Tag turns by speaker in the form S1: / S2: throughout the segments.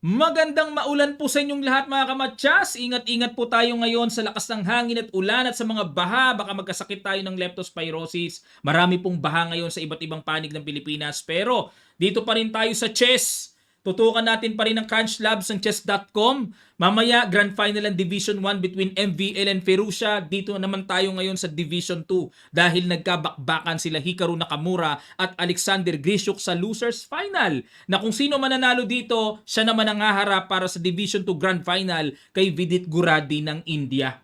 S1: Magandang maulan po sa inyong lahat mga kamatyas. Ingat-ingat po tayo ngayon sa lakas ng hangin at ulan at sa mga baha. Baka magkasakit tayo ng leptospirosis. Marami pong baha ngayon sa iba't ibang panig ng Pilipinas. Pero dito pa rin tayo sa chess. Tutukan natin pa rin ang Crunch Labs ng chess.com. Mamaya, Grand Final ng Division 1 between MVL and Ferrucia. Dito naman tayo ngayon sa Division 2 dahil nagkabakbakan sila Hikaru Nakamura at Alexander Grishuk sa Losers Final. Na kung sino mananalo dito, siya naman ang haharap para sa Division 2 Grand Final kay Vidit Guradi ng India.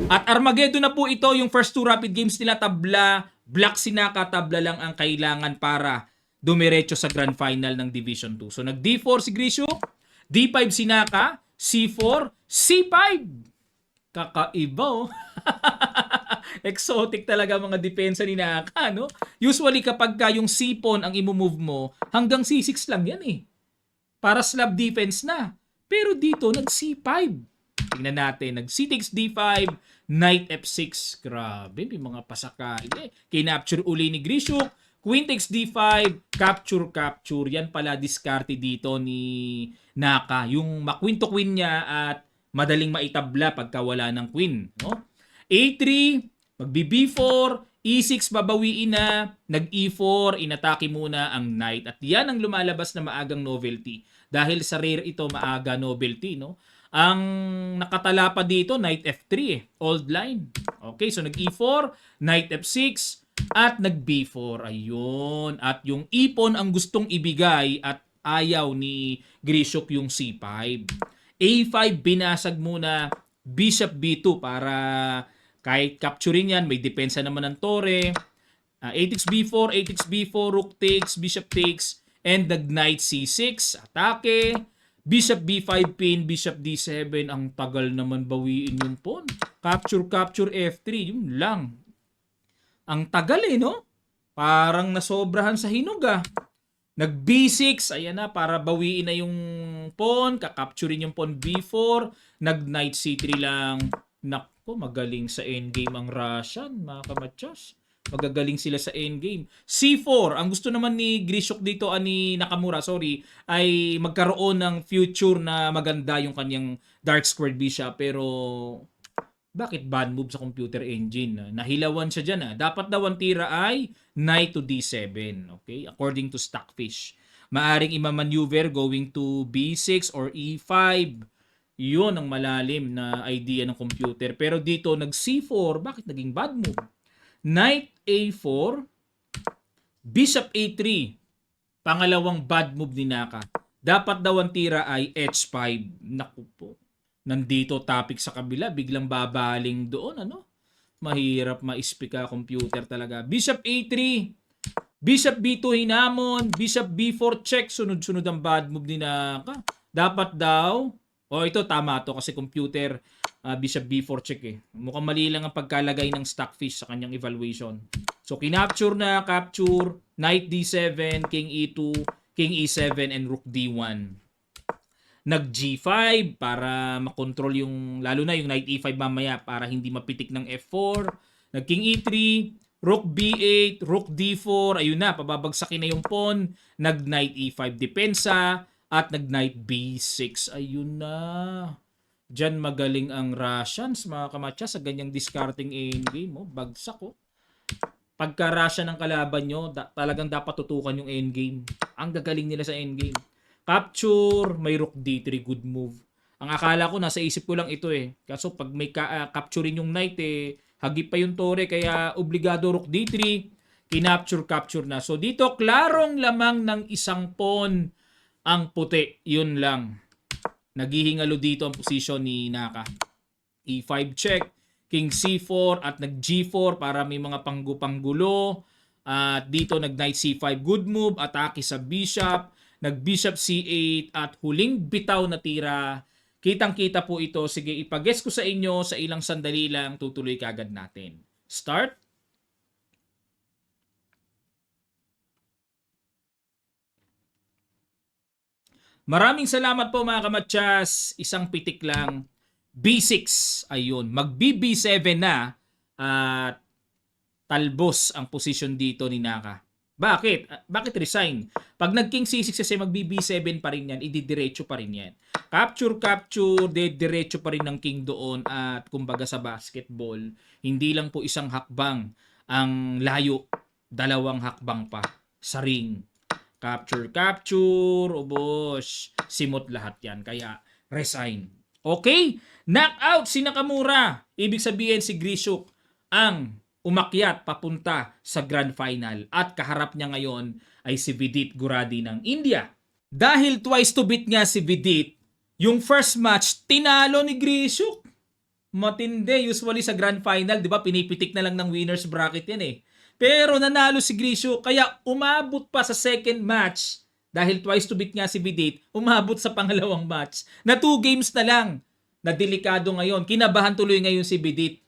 S1: At Armageddon na po ito, yung first two rapid games nila, tabla, Black Sinaka, tabla lang ang kailangan para dumiretso sa grand final ng Division 2. So nag D4 si Grisho, D5 Sinaka, C4, C5. Kakaiba oh. Exotic talaga mga depensa ni Naka, no? Usually kapag yung C-pawn ang imumove mo, hanggang C6 lang yan eh. Para slab defense na. Pero dito, nag C5. Tingnan natin, nag C takes D5, Knight F6. Grabe, may mga pasaka. Kinapture uli ni Grishuk. Queen takes D5, capture. Yan pala diskarte dito ni Naka. Yung ma-queen to queen niya at madaling maitabla pagka wala ng queen. No? A3, magbi-B4, E6 babawiin na, nag-E4, inatake muna ang knight. At yan ang lumalabas na maagang novelty. Dahil sa rare ito, maaga novelty, no? Ang nakatala pa dito, knight F3 old line. Okay, so nag-E4, knight F6, at nag-B4. Ayun. At yung ipon ang gustong ibigay at ayaw ni Grishuk yung C5. A5, binasag muna, Bishop B2 para kahit capturing yan, may depensa naman ng tore. A takes B4, A takes B4, Rook takes, Bishop takes, and nag-Knight C6, atake. Bishop B5 pin, Bishop D7. Ang tagal naman bawiin yung pawn. Capture F3. Yun lang. Ang tagal no? Parang nasobrahan sa hinog Nag B6. Ayan na, para bawiin na yung pawn. Kakapturin yung pawn B4. Nag Knight C3 lang. Nako, magaling sa endgame ang Russian, mga kamatyas. Magagaling sila sa endgame. C4, ang gusto naman ni Grishuk dito, ni Nakamura, ay magkaroon ng future na maganda yung kanyang dark squared bishop. Pero bakit bad move sa computer engine? Nahilawan siya dyan. Dapat daw ang tira ay knight to D7. Okay? According to Stockfish. Maaring imamaneuver going to B6 or E5. Yun ang malalim na idea ng computer. Pero dito, nag C4, bakit naging bad move? Knight A4, Bishop A3. Pangalawang bad move ni Naka. Dapat daw ang tira ay H5. Naku po. Nandito topic sa kabila, biglang babaling doon, Mahirap maispika computer talaga. Bishop A3, Bishop B2 hinamon, Bishop B4 check, sunod-sunod ang bad move ni Naka. Dapat daw, ito tama to kasi computer, Bishop B4 check Mukhang mali lang ang pagkalagay ng Stockfish sa kanyang evaluation. So, kinapture na, capture, Knight D7, King E2, King E7, and Rook D1. Nag G5 para makontrol yung, lalo na yung Knight E5 mamaya para hindi mapitik ng F4. Nag King E3, Rook B8, Rook D4, ayun na, pababagsakin na yung pawn. Nag Knight E5 depensa, at nag Knight B6, ayun na. Diyan magaling ang Russians, mga kamatya, sa ganyang discarding endgame. Bagsak Pagka Russian ang kalaban nyo, talagang dapat tutukan yung endgame. Ang gagaling nila sa endgame. Capture, may Rook D3, good move. Ang akala ko, nasa isip ko lang ito Kaso pag may capturein yung knight hagip pa yung tore, kaya obligado Rook D3, capture na. So dito, klarong lamang ng isang pawn ang puti. Yun lang. Naghihingalo dito ang posisyon ni Naka. E5 check, King C4 at nag G4 para may mga panggulo. At dito nag Knight C5, good move, atake sa Bishop, nag Bishop C8 at huling bitaw na tira. Kitang-kita po ito. Sige, ipag-guess ko sa inyo sa ilang sandali lang, tutuloy kagad natin. Start. Maraming salamat po mga kamatyas. Isang pitik lang. B6. Ayun. Mag-BB7 na at talbos ang position dito ni Naka. Bakit? Bakit resign? Pag nag-king C6 kasi mag-BB7 pa rin yan, ididiretso pa rin yan. Capture, diretso pa rin ng king doon at kumbaga sa basketball, hindi lang po isang hakbang ang layo, dalawang hakbang pa sa ring. Capture, ubos, simot lahat yan. Kaya resign. Okay? Knockout si Nakamura. Ibig sabihin si Grishuk ang umakyat papunta sa Grand Final at kaharap niya ngayon ay si Vidit Guradi ng India. Dahil twice to beat nga si Vidit, yung first match tinalo ni Grishuk. Matindi, usually sa Grand Final, 'di ba, pinipitik na lang ng winners bracket 'yan eh. Pero nanalo si Grishuk kaya umabot pa sa second match dahil twice to beat nga si Vidit, umabot sa pangalawang match na 2 games na lang. Na delikado ngayon, kinabahan tuloy ngayon si Vidit.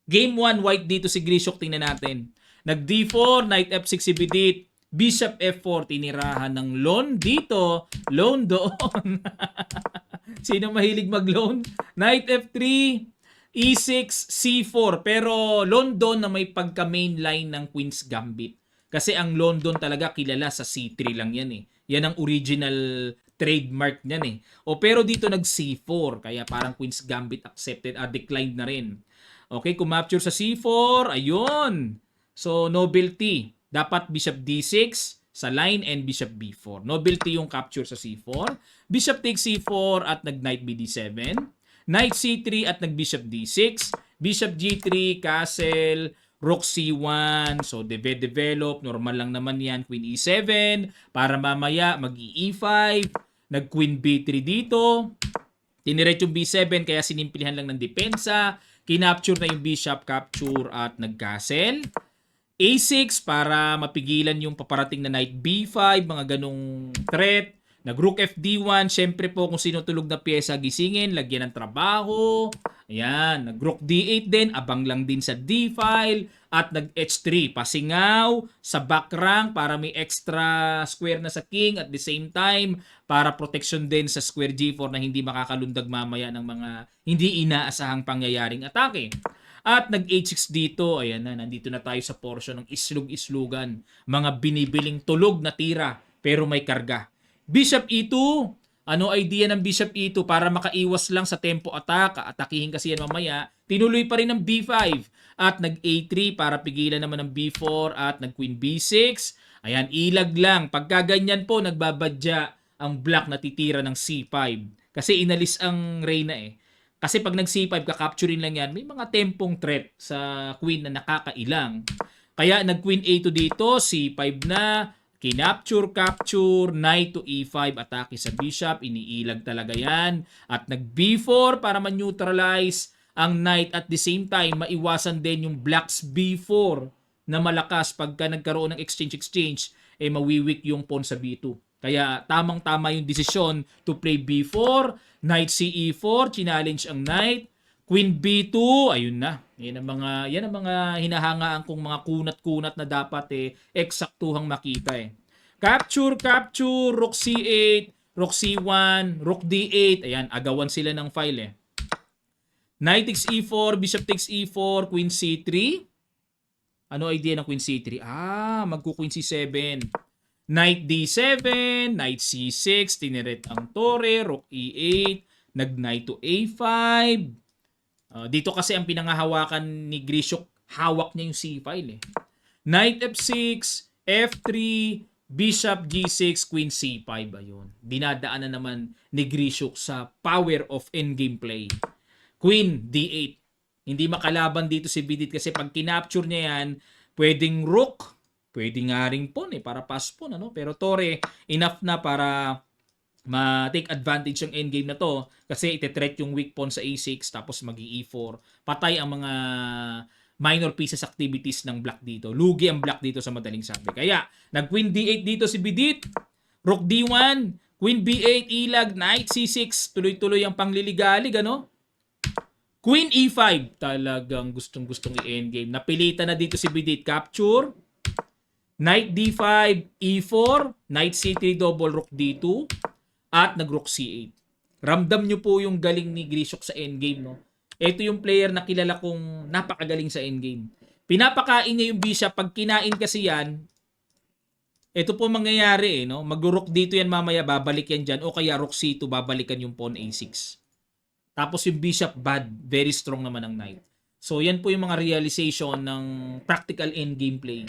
S1: Game 1, white dito si Grishuk, tingnan natin. Nag-D4, Knight F6 si Vidit, Bishop F4, tinirahan ng loan dito, loan doon. Sino mahilig mag-loan? Knight F3, E6, C4, pero loan doon na may pagka-main line ng Queen's Gambit. Kasi ang London talaga kilala sa C3 lang yan eh. Yan ang original trademark niyan eh. O pero dito nag C4, kaya parang Queen's Gambit accepted, declined na rin. Okay, kumapture sa C4, ayun. So, nobility. Dapat Bishop D6 sa line and Bishop B4. Nobility yung capture sa C4. Bishop takes C4 at nag-Knight BD7. Knight C3 at nag-Bishop D6. Bishop G3, Castle, Rook C1. So, develop. Normal lang naman yan. Queen E7. Para mamaya, mag-E5. Nag-Queen B3 dito. Tiniret yung B7 kaya sinimplihan lang ng depensa. Kinapture na yung bishop, capture at nag-castle. A6 para mapigilan yung paparating na knight B5, mga ganong threat. Nag-rook FD1, syempre po kung sino tulog na pyesa gisingin, lagyan ng trabaho. Ayan, nag-rook D8 din, abang lang din sa D-file. At nag-H3, pasingaw sa back rank para may extra square na sa king at the same time para protection din sa square G4 na hindi makakalundag mamaya ng mga hindi inaasahang pangyayaring atake. At nag-H6 dito, ayan na, nandito na tayo sa portion ng islug-islugan. Mga binibiling tulog na tira pero may karga. Bishop E2, ano idea ng Bishop E2 para makaiwas lang sa tempo attack, atakihin kasi yan mamaya, tinuloy pa rin ng B5 at nag-A3 para pigilan naman ng B4 at nag-Queen B6. Ayan, ilag lang. Pagka ganyan po, nagbabadya ang black na titira ng C5. Kasi inalis ang Reyna eh. Kasi pag nag-C5, kakapturin lang yan, may mga tempong threat sa Queen na nakakailang. Kaya nag-Queen A2 dito, C5 na, kinapture, capture, Knight to E5, atake sa Bishop, iniilag talaga yan. At nag-B4 para ma-neutralize ang Knight at the same time, maiwasan din yung Black's B4 na malakas pagka nagkaroon ng exchange, mawiwik yung pawn sa B2. Kaya tamang-tama yung desisyon to play B4, Knight CE4, challenge ang Knight, Queen B2, ayun na. Yan ang mga hinahangaan kong mga kunat-kunat na dapat eksaktuhang makita eh. Capture, Rook C8, Rook C1, Rook D8, ayan, agawan sila ng file eh. Knight takes E4, Bishop takes E4, Queen C3. Ano idea ng Queen C3? Magku-Queen C7. Knight D7, Knight C6, tiniret ang Torre, Rook E8, nag-Knight to A5. Dito kasi ang pinangahawakan ni Grishuk, hawak niya yung C-file eh. Knight F6, F3, Bishop G6, Queen C5. Ayun. Dinadaanan naman ni Grishuk sa power of endgame play. Queen D8. Hindi makalaban dito si Vidit kasi pag kinapture niya yan, pwedeng rook, pwedeng nga ring pawn para pass pawn, ano? Pero Torre, enough na para ma-take advantage yung endgame na to kasi ite-threat yung weak pawn sa A6 tapos mag-E4. Patay ang mga minor pieces activities ng black dito. Lugi ang black dito sa madaling sabi. Kaya, nag-Queen D8 dito si Vidit, Rook D1, Queen B8, ilag, Knight C6, tuloy-tuloy ang pangliligalig, ano? Queen E5, talagang gustong-gustong i-endgame. Napilitan na dito si Vidit, capture, Knight D5, E4, Knight C3, double Rook D2, at nag-Rook C8. Ramdam nyo po yung galing ni Grishok sa endgame, no? Ito yung player na kilala kong napakagaling sa endgame. Pinapakain niya yung bishop. Pag kinain kasi yan, ito po mangyayari, no? Mag-rook dito yan mamaya, babalik yan dyan. O kaya rook C2, babalikan yung pawn A6. Tapos yung bishop bad, very strong naman ang knight. So yan po yung mga realization ng practical endgame play.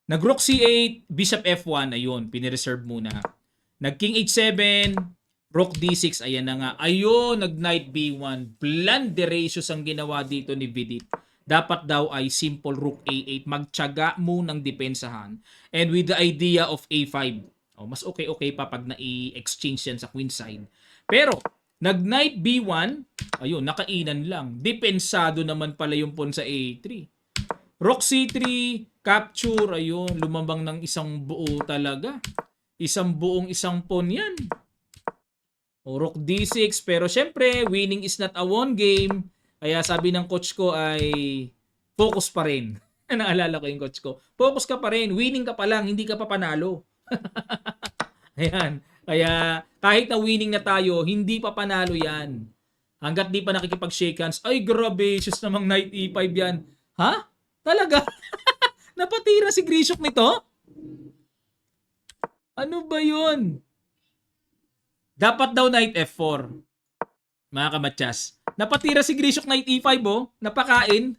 S1: Nag-rook C8, bishop F1, ayun, pinireserve muna. Nag-king H7, rook D6, ayan na nga. Ayun, nag-knight B1. Blunderacious ang ginawa dito ni Vidit. Dapat daw ay simple rook A8. Magtiyaga mo ng depensahan. And with the idea of A5. Oh, mas okay pa pag na-exchange yan sa queen side. Pero, nag-knight B1, ayun, nakainan lang. Depensado naman pala yung pawn sa A3. Rook C3, capture, ayun, lumambang ng isang buo talaga. Isang pawn yan. O, rook D6, pero syempre, winning is not a one game. Kaya sabi ng coach ko ay focus pa rin. Naalala ko yung coach ko. Focus ka pa rin, winning ka pa lang, hindi ka pa panalo. Ayan. Kaya kahit na winning na tayo, hindi pa panalo yan. Hanggat di pa nakikipag-shake hands, ay grabe, sus namang knight E5 yan. Ha? Talaga? Napatira si Grishok nito? Ano ba yun? Dapat daw knight F4. Mga kamatsas. Napatira si Grishok knight E5 oh. Napakain.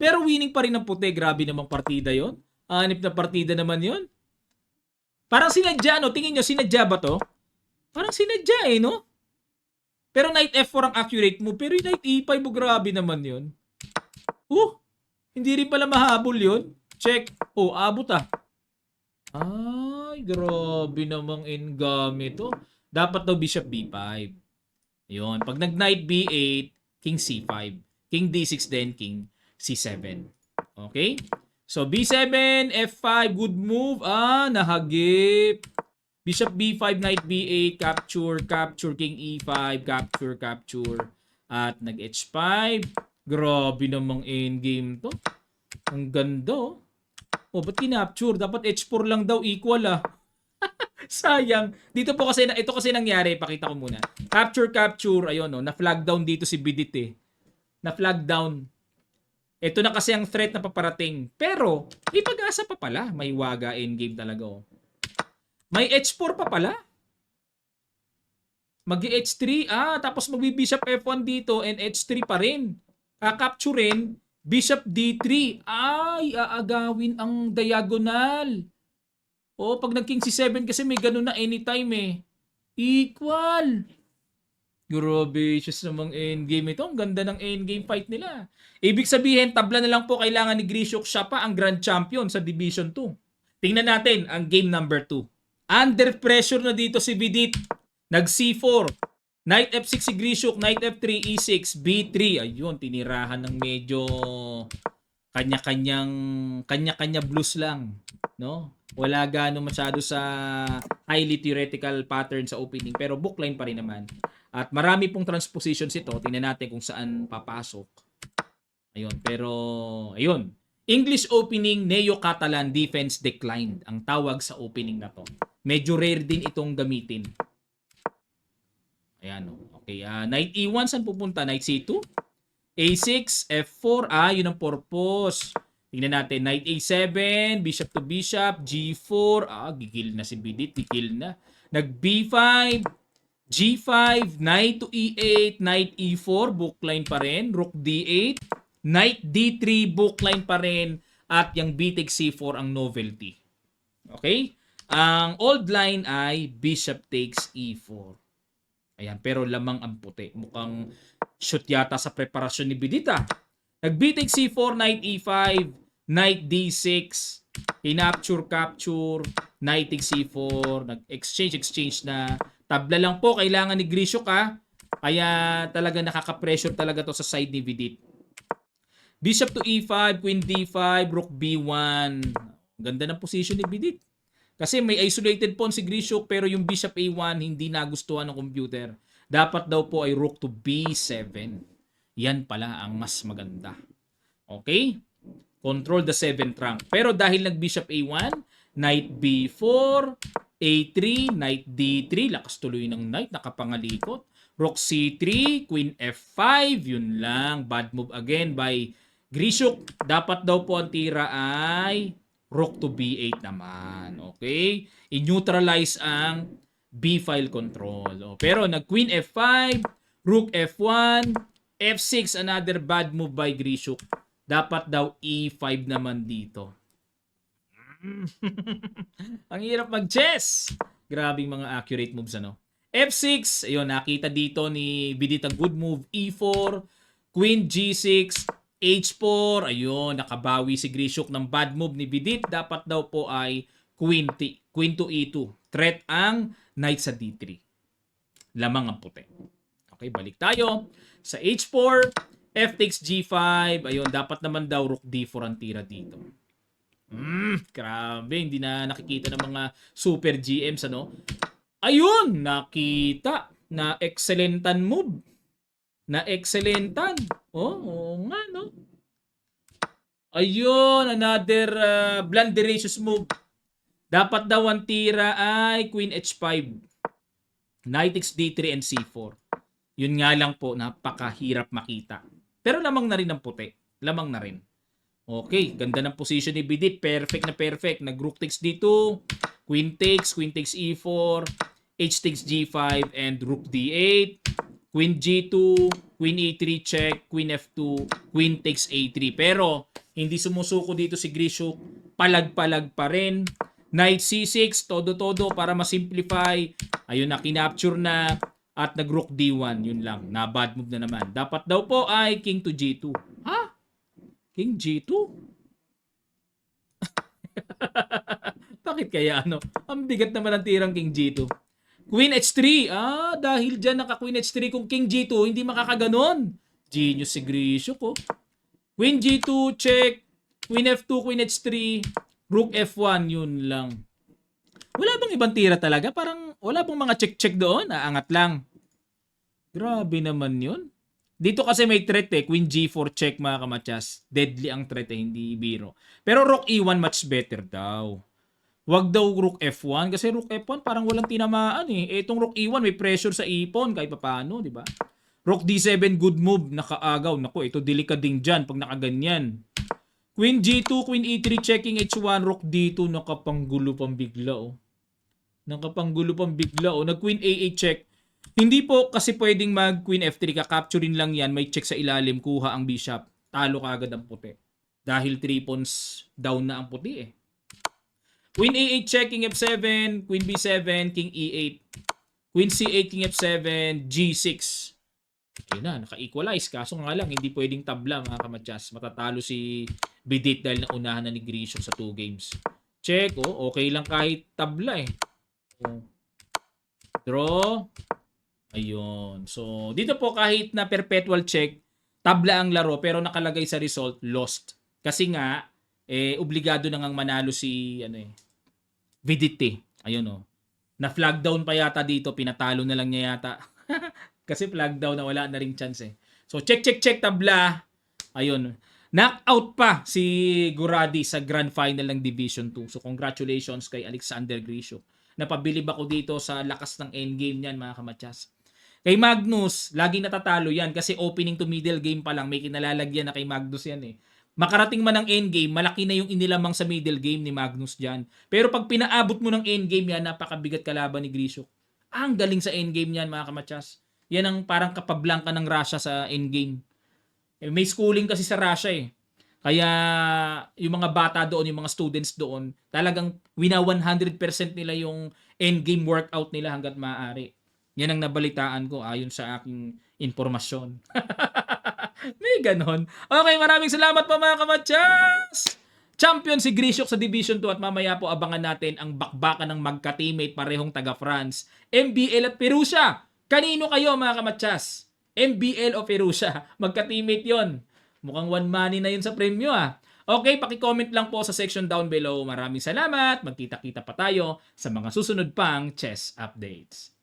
S1: Pero winning pa rin ng puti. Grabe namang partida yon. Anip na partida naman yon. Parang sinadya, no? Tingin nyo, sinadya ba to? Parang sinadya eh, no? Pero knight F4 ang accurate mo. Pero yung knight E5 mo, grabe naman yun. Hindi rin pala mahabol yun. Check. Oh, abot ah. Ay, grabe namang engame to. Dapat daw bishop B5. Yun. Pag nag-knight B8, king C5. King D6 then king C7. Okay? So, B7, F5, good move. Nahagip. Bishop B5, knight B8, capture, king E5, capture. At nag-H5. Grabe namang endgame to. Ang ganda oh. Ba't kinapture? Dapat H4 lang daw equal ah. Sayang. Ito kasi nangyari. Pakita ko muna. Capture. Ayun oh. Na-flag down dito si Bidit eh. Na-flag down. Ito na kasi ang threat na paparating. Pero, may pag-asa pa pala. May waga endgame talaga oh. May H4 pa pala. Mag-H3. Tapos mag-Bishop F1 dito and H3 pa rin. Capturein. Bishop D3. Ay, aagawin ang diagonal. Pag nag-King C7 kasi may ganun na anytime eh. Equal. Grabe, just namang endgame ito. Ang ganda ng endgame fight nila. Ibig sabihin, tabla na lang po kailangan ni Grishok. Siya pa ang grand champion sa Division 2. Tingnan natin ang game number 2. Under pressure na dito si Vidit. Nag-C4. Knight F6 si Grishok, Knight F3, E6, B3. Ayun, tinirahan ng medyo kanya-kanya blues lang, no? Wala gaano masyado sa highly theoretical pattern sa opening, pero bookline pa rin naman. At marami pong transpositions ito. Tingnan natin kung saan papasok. Ayun, pero ayun. English opening, Neo-Catalan defense declined. Ang tawag sa opening na to. Medyo rare din itong gamitin. Ayan, okay. Knight E1, saan pupunta? Knight C2? A6, F4. Yun ang purpose. Tingnan natin. Knight A7, bishop to bishop, G4. Gigil na si Bidit. Gigil na. Nag-B5, G5, Knight to E8, Knight E4, bookline pa rin. Rook D8, Knight D3, bookline pa rin. At yung B takes C4 ang novelty. Okay? Ang old line ay bishop takes E4. Ayan, pero lamang ang puti. Mukhang shoot yata sa preparasyon ni Bidita. Nag-B takes C4, Knight E5, Knight D6, capture, Knight takes C4, nag-exchange na. Tabla lang po, kailangan ni Grishok Kaya talaga nakaka-pressure talaga to sa side ni Vidit. Bishop to E5, Queen D5, Rook B1. Ganda ng position ni Vidit. Kasi may isolated pawn si Grishok pero yung Bishop A1 hindi nagustuhan ng computer. Dapat daw po ay Rook to B7. Yan pala ang mas maganda. Okay? Control the 7th rank. Pero dahil nag Bishop A1, Knight B4, A3, Knight D3, lakas tuloy ng Knight, nakapangalikot. Rook C3, Queen F5, yun lang. Bad move again by Grishuk. Dapat daw po ang tira ay Rook to B8 naman. Okay? I-neutralize ang B-file control. Pero nag Queen F5, Rook F1, F6, another bad move by Grishuk. Dapat daw E5 naman dito. Ang hirap mag-chess. Grabing mga accurate moves, ano. F6, ayun, nakita dito ni Bidit ang good move. E4, Queen G6, H4, ayun, nakabawi si Grishuk ng bad move ni Bidit. Dapat daw po ay Queen to E2. Threat ang Knight sa D3. Lamang ang puti. Okay, balik tayo. Sa H4, F takes G5, ayun, dapat naman daw Rook D4 ang tira dito. Grabe, hindi na nakikita ng mga super GMs, ano? Ayun, nakita na excellentan move. Na excellentan. Oo nga, no? Ayun, another blunderacious move. Dapat daw ang tira ay Queen H5. Knight takes D3 and C4. Yun nga lang po, napakahirap makita. Pero lamang na rin ang puti. Lamang na rin. Okay, ganda ng position ni Bidit. Perfect na perfect. Nag-Rook takes D2, Queen takes E4, H takes G5, and Rook D8, Queen G2, Queen E3 check, Queen F2, Queen takes A3. Pero, hindi sumusuko dito si Grishuk. Palag-palag pa rin. Knight C6, todo-todo para ma-simplify. Ayun na, kinapture na. At nag-Rook D1, yun lang. Na bad move na naman. Dapat daw po ay King to G2. Ha? King G2? Bakit kaya ano? Ang bigat naman ang tirang King G2. Queen H3. Dahil dyan naka-Queen H3 kung King G2, hindi makakaganon. Genius si Grishuk, oh. Queen G2, check. Queen F2, Queen H3. Rook F1, yun lang. Wala bang ibang tira talaga? Parang wala bang mga check-check doon? Aangat lang. Grabe naman yun. Dito kasi may threat eh. Queen G4 check mga kamatyas. Deadly ang threat eh, hindi biro. Pero Rook E1 much better daw. Wag daw Rook F1 kasi Rook F1 parang walang tinamaan eh. Etong Rook E1 may pressure sa ipon kahit paano, di ba? Rook D7 good move, nakaagaw. Naku, ito delikading dyan pag nakaganyan. Queen G2, Queen E3 checking H1, Rook D2 nakapanggulo pang bigla oh. Nakapanggulo pang bigla oh. Nag Queen A8 check. Hindi po kasi pwedeng mag Queen F3 ka-capturein lang yan, may check sa ilalim, kuha ang bishop. Talo ka agad ang puti. Dahil 3 pawns down na ang puti eh. Queen A8 check, King F7, Queen B7, King E8. Queen C8, King F7, G6. Ayun na, naka-equalize. Kaso nga lang, hindi pwedeng tabla mga kamatyas. Matatalo si Bidit dahil naunahan na ni Grishuk sa 2 games. Check, oh, okay lang kahit tabla eh. Draw. Ayun. So, dito po kahit na perpetual check, tabla ang laro pero nakalagay sa result, lost. Kasi nga, obligado na ngang manalo si Vidit eh. Ayun oh. Na flag down pa yata dito, pinatalo na lang niya yata. Kasi flag down na wala na ring chance eh. So, check, tabla. Ayun. Knockout pa si Guradi sa Grand Final ng Division 2. So, congratulations kay Alexander Grishuk. Napabilib ako dito sa lakas ng endgame niyan mga kamatyas. Kay Magnus, laging natatalo yan kasi opening to middle game pa lang may kinalalagyan na kay Magnus yan eh. Makarating man ang endgame, malaki na yung inilamang sa middle game ni Magnus dyan. Pero pag pinaabot mo ng endgame yan, napakabigat kalaban ni Grishuk. Ang galing sa endgame yan mga kamatyas. Yan ang parang kapablangka ng Russia sa endgame. May schooling kasi sa Russia eh. Kaya yung mga bata doon, yung mga students doon, talagang wina 100% nila yung endgame workout nila hanggat maaari. Yan ang nabalitaan ko ayon sa aking informasyon. May ganon. Okay, maraming salamat po mga kamatyas! Champion si Grishuk sa Division 2 at mamaya po abangan natin ang bakbakan ng magka-teammate parehong taga-France, MBL at Perusia. Kanino kayo mga kamatyas? MBL o Perusia? Magka-teammate yon. Mukhang one money na yun sa premyo ah. Okay, paki-comment lang po sa section down below. Maraming salamat. Magkita-kita pa tayo sa mga susunod pang chess updates.